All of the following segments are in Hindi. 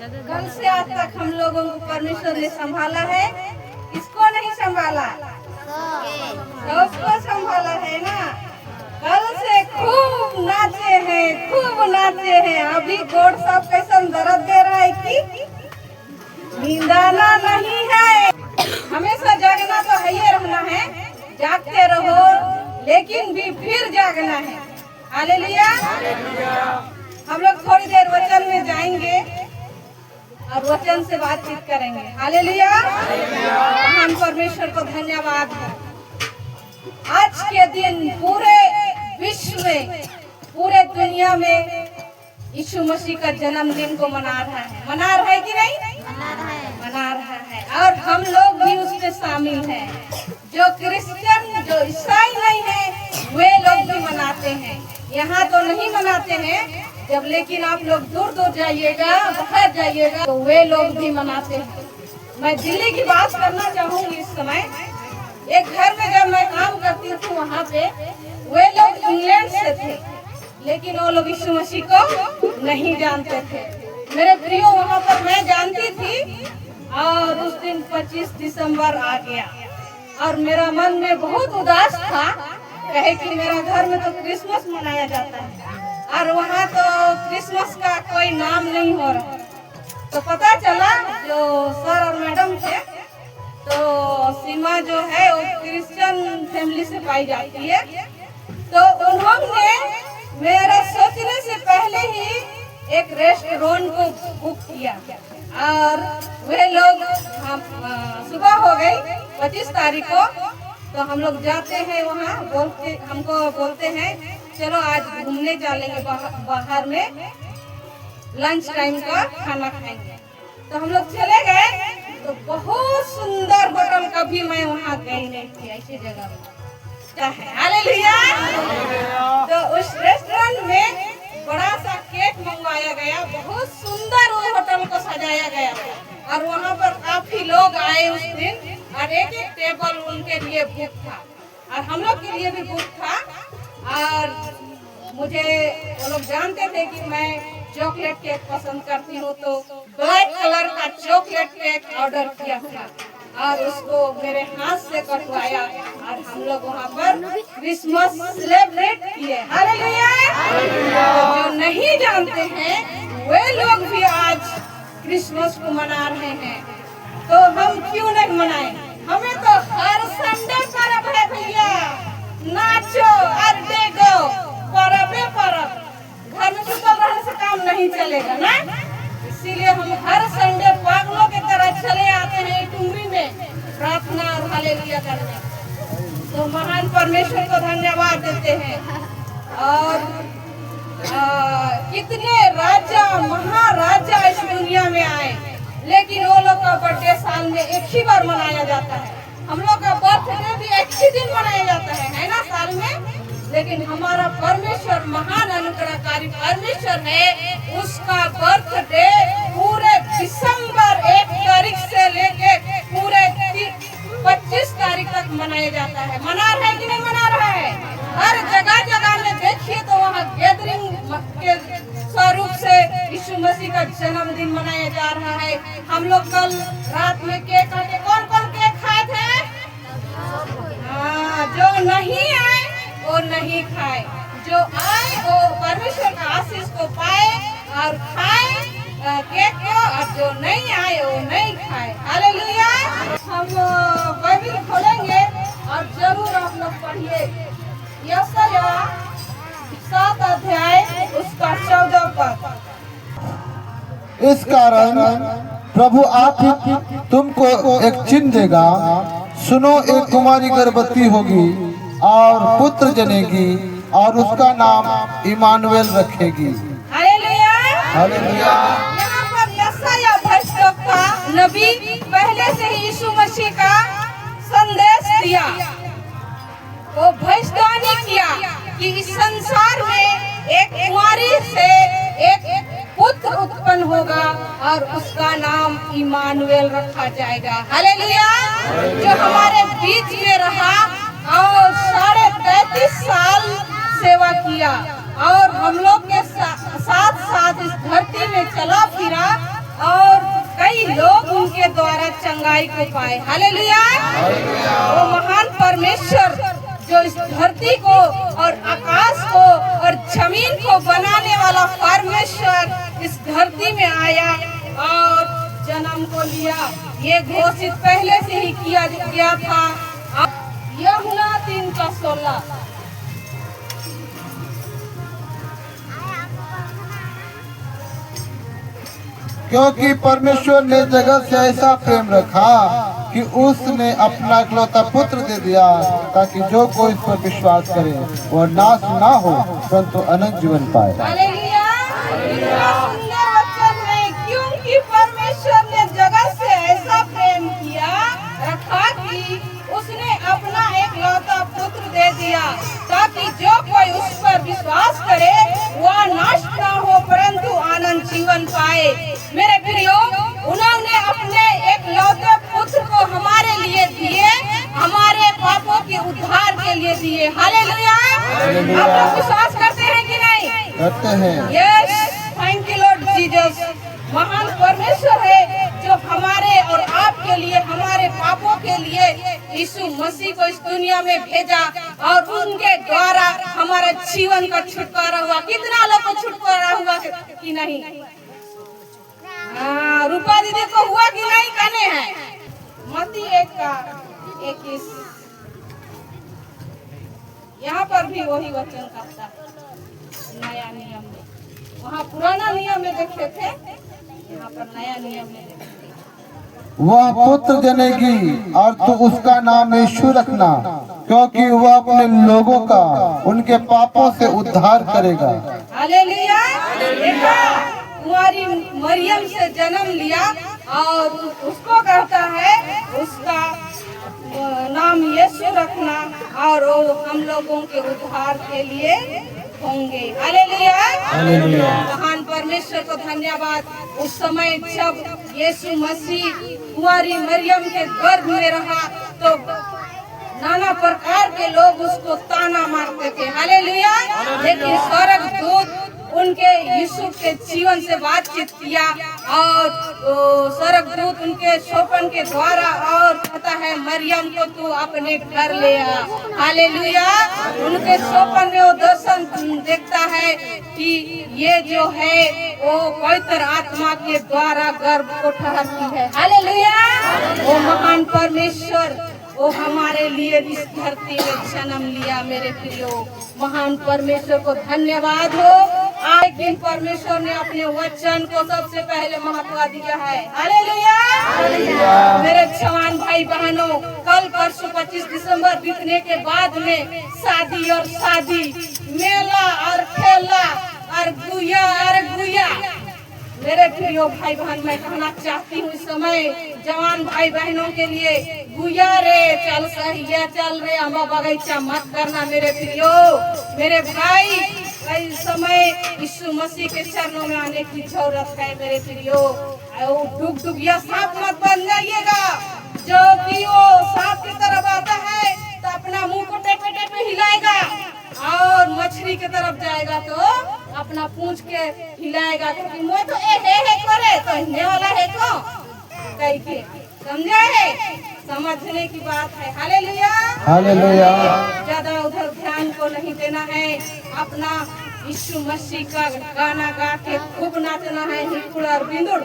कल से आज तक हम लोगों को परमेश्वर ने संभाला है, किसको नहीं संभाला? सबको संभाला है ना। कल से खूब नाचे हैं, खूब नाचे हैं। अभी गोड़ सब कैसा दर्द दे रहा है कि नींदाना नहीं है। हमेशा जागना तो है ही रहना है, जागते रहो, लेकिन भी फिर जागना है। हालेलुया। हम लोग थोड़ी देर वचन में जाएंगे और वचन से बातचीत करेंगे। हालेलुया। हम परमेश्वर को धन्यवाद है। आज के दिन पूरे विश्व में, पूरे दुनिया में यीशु मसीह का जन्मदिन को मना रहा है कि नहीं? मना रहा है। और हम लोग भी उसमें शामिल हैं। जो क्रिश्चियन, जो ईसाई नहीं है, वे लोग भी मनाते हैं। यहाँ तो नहीं मनाते हैं जब, लेकिन आप लोग दूर दूर जाइएगा, बाहर जाइएगा, तो वे लोग भी मनाते हैं। मैं दिल्ली की बात करना चाहूँगी इस समय। एक घर में जब मैं काम करती थी, वहाँ पे वे लोग इंग्लैंड से थे, लेकिन वो लोग यीशु मसीह को नहीं जानते थे। मेरे प्रियो, वहाँ पर मैं जानती थी और उस दिन 25 दिसंबर आ गया और मेरा मन में बहुत उदास था, कहे कि मेरा घर में तो क्रिसमस मनाया जाता है और वहाँ तो क्रिसमस का कोई नाम नहीं हो रहा। तो पता चला, जो सर और मैडम थे, तो सीमा जो है वो क्रिश्चियन फैमिली से पाई जाती है। तो उन्होंने मेरा सोचने से पहले ही एक रेस्टोरेंट को बुक किया और वे लोग, हम सुबह हो गई 25 तारीख को, तो हम लोग जाते हैं वहाँ, हमको बोलते हैं चलो आज घूमने चलेंगे, बाहर में लंच टाइम का खाना खाएंगे। तो हम लोग चले गए। तो बहुत सुंदर होटल, कभी मैं वहाँ गई नहीं थी ऐसी जगह में। हालेलुया। तो उस रेस्टोरेंट में बड़ा सा केक मंगवाया गया, बहुत सुंदर वो होटल को सजाया गया और वहाँ पर काफी लोग आए उस दिन और एक एक टेबल उनके लिए बुक था और हम लोग के लिए भी बुक था। और मुझे वो लोग जानते थे कि मैं चॉकलेट केक पसंद करती हूँ, तो ब्लैक कलर का चॉकलेट केक ऑर्डर किया था और उसको मेरे हाथ से कटवाया और हम लोग वहाँ पर क्रिसमस सेलिब्रेट किए। हालेलुया। जो नहीं जानते हैं वे लोग भी आज क्रिसमस को मना रहे हैं, तो हम क्यों नहीं मनाएं? हमें तो हर संडे पर्व है भैया, नाचो और देखो, पर्व है पर्व। घर में सुतल रहने से काम नहीं चलेगा ना, इसीलिए हम हर संडे पागलों की तरह चले आते हैं टुंगरी में प्रार्थना और हालेलुया करने। तो महान परमेश्वर को धन्यवाद देते हैं। और कितने राजा महाराजा इस दुनिया में आए, लेकिन वो लोग का बर्थडे साल में एक ही बार मनाया जाता है। हम लोग का बर्थडे भी एक ही दिन मनाया जाता है ना, साल में। लेकिन हमारा परमेश्वर महान अनुग्रहकारी परमेश्वर है, उसका बर्थडे पूरे दिसंबर 1 तारीख से लेके पूरे 25 तारीख तक मनाया जाता है। मना रहा है कि नहीं मना रहा है? हर जगह जगह में देखिए तो वहाँ गैदरिंग के स्वरूप से यीशु मसीह का जन्मदिन मनाया जा रहा है। हम लोग कल रात में केक काटे, कौन कौन केक खाए थे? हाँ, जो नहीं आए वो नहीं खाए, जो आए वो परमेश्वर का आशीष को पाए और खाए केक को, और जो नहीं आए वो नहीं खाए। हालेलुया। हम बाइबल खोलेंगे और जरूर आप लोग पढ़िए यशायाह 7 अध्याय उसका 14 पद। इस कारण प्रभु आप ही तुमको एक चिन्ह देगा, सुनो, एक कुमारी गर्भवती होगी और पुत्र जनेगी और उसका नाम इमानुएल रखेगी। हालेलुया। हालेलुया। यहाँ पर यशायाह भविष्यवक्ता नबी पहले से ही यीशु मसीह का संदेश दिया, वो भविष्यवाणी किया कि इस संसार में एक कुमारी से एक पुत्र उत्पन्न होगा और उसका नाम इमानुएल रखा जाएगा। हालेलुया। जो हमारे बीच में रहा और 33.5 साल सेवा किया और हम लोग के साथ साथ इस धरती में चला फिरा और भलाई को पाए। हालेलुया। वो महान परमेश्वर जो इस धरती को और आकाश को और जमीन को बनाने वाला परमेश्वर इस धरती में आया और जन्म को लिया, ये घोषित पहले से ही किया गया था। यूहन्ना 3:16। क्योंकि परमेश्वर ने जगत से ऐसा प्रेम रखा कि उसने अपना इकलौता पुत्र दे दिया, ताकि जो कोई इस पर विश्वास करे वह नाश ना हो परंतु अनंत जीवन पाए। हालेलुया। इतना सुंदर वचन है, क्योंकि परमेश्वर ने जगत से ऐसा प्रेम किया रखा कि उसने अपना एकलौता पुत्र दे दिया, ताकि जो कोई उस पर विश्वास करे वह नष्ट ना हो परंतु अनंत जीवन पाए। मेरे प्रियो, उन्होंने अपने एकलौते पुत्र को हमारे लिए दिए, हमारे पापों के उद्धार के लिए दिए। हालेलुया। आप लोग विश्वास करते हैं कि नहीं? करते हैं। Yes, thank you Lord Jesus. महान परमेश्वर है जो हमारे और आपके लिए, हमारे पापों के लिए यीशु मसीह को इस दुनिया में भेजा और उनके द्वारा हमारे जीवन का छुटकारा हुआ। कितना लोग को छुटकारा हुआ कि नहीं? रूपा दीदी को हुआ कि नहीं कहने हैं? मत्ती 1:21। यहाँ पर भी वही वचन कहता है नया नियम में। वहाँ पुराना नियम में देखे थे, यहाँ पर नया नियम में देखे। वह पुत्र जनेगी और तू उसका नाम यीशु रखना, क्योंकि वह अपने लोगों का उनके पापों से उद्धार करेगा। हालेलुया। देखा, कुंवारी मरियम से जन्म लिया और उसको कहता है उसका नाम यीशु रखना और वो हम लोगों के उद्धार के लिए होंगे। हालेलुया। महान परमेश्वर को धन्यवाद। उस समय जब यीशु मसीह कुंवारी मरियम के गर्भ में रहा तो नाना प्रकार के लोग उसको ताना मारते थे। हालेलुया। लेकिन स्वर्गदूत उनके यीशु के जीवन से बातचीत किया और स्वर्गदूत उनके शोपन के द्वारा और कहता है मरियम को तू अपने घर ले आ। हालेलुया। उनके शोपन में वो दर्शन देखता है कि ये जो है वो पवित्र आत्मा के द्वारा गर्भ को ठहरती है। हालेलुया। वो महान परमेश्वर वो हमारे लिए इस धरती में जन्म लिया। मेरे प्रियो, महान परमेश्वर को धन्यवाद हो। आज दिन परमेश्वर ने अपने वचन को सबसे पहले महत्व दिया है। हालेलुया। मेरे जवान भाई बहनों, कल परसों 25 दिसंबर बीतने के बाद में शादी और शादी, मेला और खेला और गुया और गुया। मेरे प्रियो भाई बहन, मैं कहना चाहती हूँ इस समय जवान भाई बहनों के लिए, गुया रे चल सहिया चल रे अम्बा बगीचा मत करना। मेरे प्रियो, मेरे भाई, इस समय यीशु मसीह के चरणों में आने की जरूरत है। मेरे प्रियो, डुग डुगिया सांप मत बन जाइएगा। जो कि वो सांप की तरफ आता है तो अपना मुंह को टेपे टेपे हिलाएगा और मछली की तरफ जाएगा तो अपना पूंछ के हिलाएगा, क्योंकि मैं तो हे करे तो हिलने वाला है को कहीं के। समझा है? समझने की बात है। हालेलुया। हालेलुया। ज्यादा उधर ध्यान को नहीं देना है, अपना यीशु मसीह का गाना गा के खूब नाचना है, हिलकुड़ और बिंदुड़।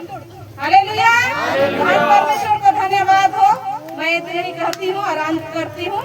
हालेलुया। परमेश्वर को धन्यवाद हो। मैं इतने ही कहती हूँ और अंत करती हूँ।